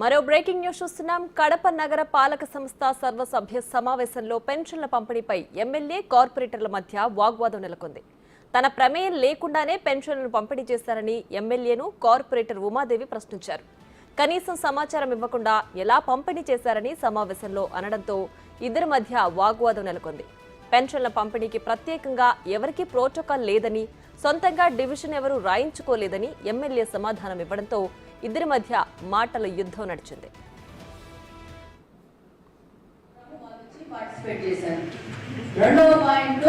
మరో breaking news చూస్తున్నాం. కడప నగర పాలక సంస్థ సర్వసభ్య సమావేశంలో పెన్షన్ల పంపిణీపై ఎమ్మెల్యే కార్పొరేటర్ల మధ్య వాగ్వాదం నెలకొంది. తన ప్రమేయం లేకుండానే పెన్షన్లను పంపిణీ చేశారని ఎమ్మెల్యేను కార్పొరేటర్ ఉమాదేవి ప్రశ్నించారు. కనీసం సమాచారం ఇవ్వకుండా ఎలా పంపిణీ చేశారని సమావేశంలో అనడంతో ఇద్దరి మధ్య వాగ్వాదం నెలకొంది. పెన్షన్ల పంపిణీకి ప్రత్యేకంగా ఎవరికీ ప్రోటోకాల్ లేదని, సొంతంగా డివిజన్ ఎవరూ రాయించుకోలేదని ఎమ్మెల్యే సమాధానం ఇవ్వడంతో ఇద్దరి మధ్య మాటల యుద్ధం నడిచింది. రెండవ పాయింట్,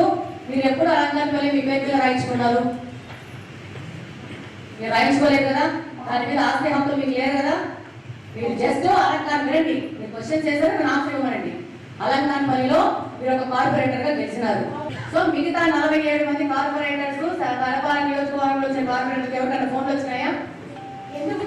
మీరు ఎప్పుడు అలంకారపల్లి మీ పేరు రాయించుకున్నారు? మీరు రాయించుకోలేదు కదా, దాని మీద ఆస్తి హక్కులు మీకు లేదు కదా. మీరు జస్ట్ అలంకారం రండి, మీరు క్వశ్చన్ చేశారు, మీరు ఆన్సర్ ఇవ్వనండి. అలంకారపల్లిలో మీరు ఒక కార్పొరేటర్ గా గెలిచినారు. సో మిగతా 47 మంది కార్పొరేటర్స్ కడప నియోజకవర్గంలో వచ్చిన కార్పొరేటర్స్ ఎవరికైనా ఫోన్లు వచ్చినాయా? ఎందుకు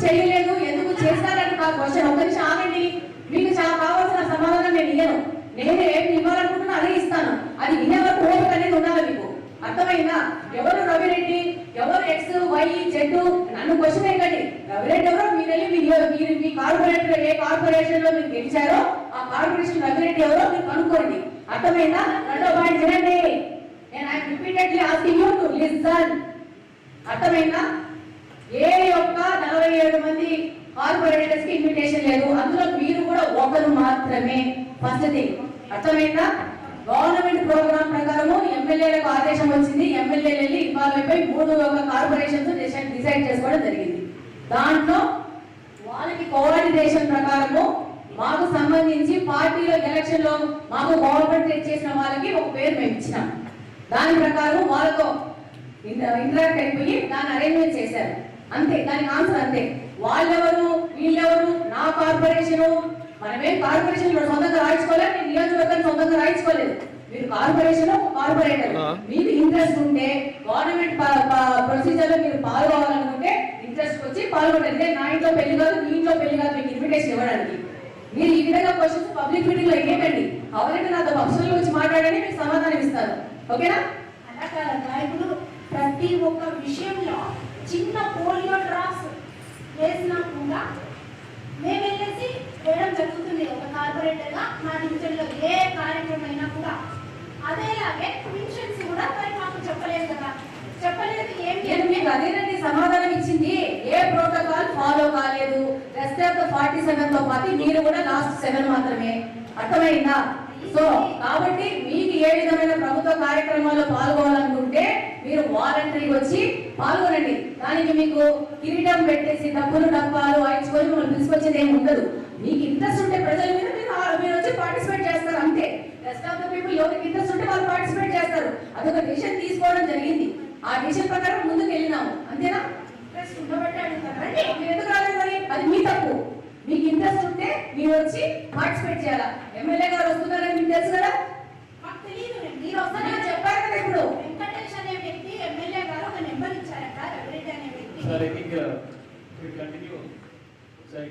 చేయలేదు, ఎందుకు చేస్తారని కాదు క్వశ్చన్. ఒక్క నిమిషం ఆగండి, మీకు చాలా కావాల్సిన సమాధానం నేను ఇయ్యను. నేను ఏమి ఇవ్వాలనుకుంటున్నా అదే ఇస్తాను. అది వినే వరకు ఓపిక అనేది ఉండాలి మీకు, అర్థమైందా? ఎవరు రవిరెడ్డి, ఎవరు ఎక్స్ వై జెడ్, నన్ను క్వశ్చన్ ఏంటండి. రవిరెడ్డి ఎవరో మీరు మీ కార్పొరేటర్ ఏ కార్పొరేషన్ లో మీరు గెలిచారో ఆ కార్పొరేషన్ రవిరెడ్డి ఎవరో మీరు కనుక్కోండి, అర్థమైందా? రెండో పాయింట్ వినండి, నేను I repeatedly asking you to listen, అర్థమైందా? ఏ యొక్క 47 మంది కార్పొరేటర్స్ కి ఇన్విటేషన్ లేదు, అందులో మీరు కూడా ఒకరు మాత్రమే. ఫస్ట్ థింగ్, అర్థమైందా? గవర్నమెంట్ ప్రోగ్రామ్ ప్రకారము ఎమ్మెల్యేలకు ఆదేశం వచ్చింది, ఎమ్మెల్యేలు వెళ్ళి ఇన్వాల్వ్ అయిపోయి 3 కార్పొరేషన్స్ డిసైడ్ చేసుకోవడం జరిగింది. దాంట్లో వాళ్ళకి కోఆర్డినేషన్ ప్రకారము మాకు సంబంధించి పార్టీలో ఎలక్షన్ లో మాకు గవర్నమెంట్ చేసిన వాళ్ళకి ఒక పేరు మేము ఇచ్చినాం. దాని ప్రకారం వాళ్ళతో ఇంటరాక్ట్ అయిపోయి దాన్ని అరేంజ్మెంట్ చేశారు, అంతే. దానికి ఆన్సర్ అంతే. వాళ్ళెవరు వీళ్ళెవరు, నా కార్పొరేషన్, మనమేం కార్పొరేషన్ సొంతంగా రాయించుకోలేదు, నేను నియోజకవర్గాన్ని సొంతంగా రాయించుకోలేదు. మీరు కార్పొరేషన్ కార్పొరేటర్, మీకు ఇంట్రెస్ట్ ఉంటే గవర్నమెంట్ ప్రొసీజర్ లో మీరు పాల్గొవాలనుకుంటే ఇంట్రెస్ట్ వచ్చి పాల్గొనండి. నా ఇంట్లో పెళ్లి కాదు, మీ ఇంట్లో పెళ్లి కాదు మీకు ఇన్విటేషన్ ఇవ్వడానికి. మీరు ఈ విధంగా క్వశ్చన్స్ పబ్లిక్ మీటింగ్ లో ఇవ్వకండి. అవైతే నాతో పక్షుల గురించి మాట్లాడని మీకు సమాధానం ఇస్తారు, ఓకేనా? అలా కాదన్నా, ఇప్పుడు ప్రతి ఒక్క విషయంలో చిన్న పోలియో డ్రాప్స్ వేసినా కూడా మేము వెళ్ళేసి వేయడం జరుగుతుంది. ఒక కార్పొరేటర్ గా మా డివిజన్ లో ఏ కార్యక్రమం అయినా కూడా అదేలాగే పెన్షన్స్ కూడా మరి మాకు చెప్పలేదు కదా, చెప్పలేదు. మీకు అదేనండి సమాధానం ఇచ్చింది. ఏ ప్రోటోకాల్ ఫాలో కాలేదు. రెస్ట్ ఆఫ్ ద 47 తో పాటు మీరు కూడా లాస్ట్ 7 మాత్రమే, అర్థమైందా? సో కాబట్టి మీకు ఏ విధమైన ప్రభుత్వ కార్యక్రమాల్లో పాల్గొనాలనుకుంటే మీరు వాలంటరీ వచ్చి పాల్గొనండి. దానికి మీకు కిరీటం పెట్టేసి డబ్బులు డబ్బాలు వాయించుకొని మిమ్మల్ని పిలుచుకొచ్చేది ఏమి ఉండదు. మీకు ఇంట్రెస్ట్ ఉంటే ప్రజల మీద మీరు వచ్చి పార్టిసిపేట్ చేస్తారు, అంతే. రెస్ట్ ఆఫ్ ద పీపుల్ ఎవరికి ఇంట్రెస్ట్ ఉంటే వాళ్ళు పార్టిసిపేట్ చేస్తారు. అదొక డిసిషన్ తీసుకోవడం జరిగింది, ఆ డిసిషన్ ప్రకారం ముందుకు వెళ్ళినాము, అంతేనా? ఇంట్రెస్ట్ ఉండబట్టి అడుగుతారండి. మీరు ఎందుకు రాలేదు మరి? అది మీ తప్పు. మీకు ఇంట్రెస్ట్ ఉంటే మీరు వచ్చి పార్టిసిపేట్ చేయాలా. ఎమ్మెల్యే గారు వస్తున్నారని మీకు తెలుసు కదా, మాకు తెలియదు. మీరు వస్తారని చెప్పారు కదా. ఇప్పుడు వెంకటేష్ అనే వ్యక్తి ఎమ్మెల్యే గారు ఒక నెంబర్ ఇచ్చారట, రవిరెడ్డి అనే వ్యక్తి. Sir, I think we continue. Sir,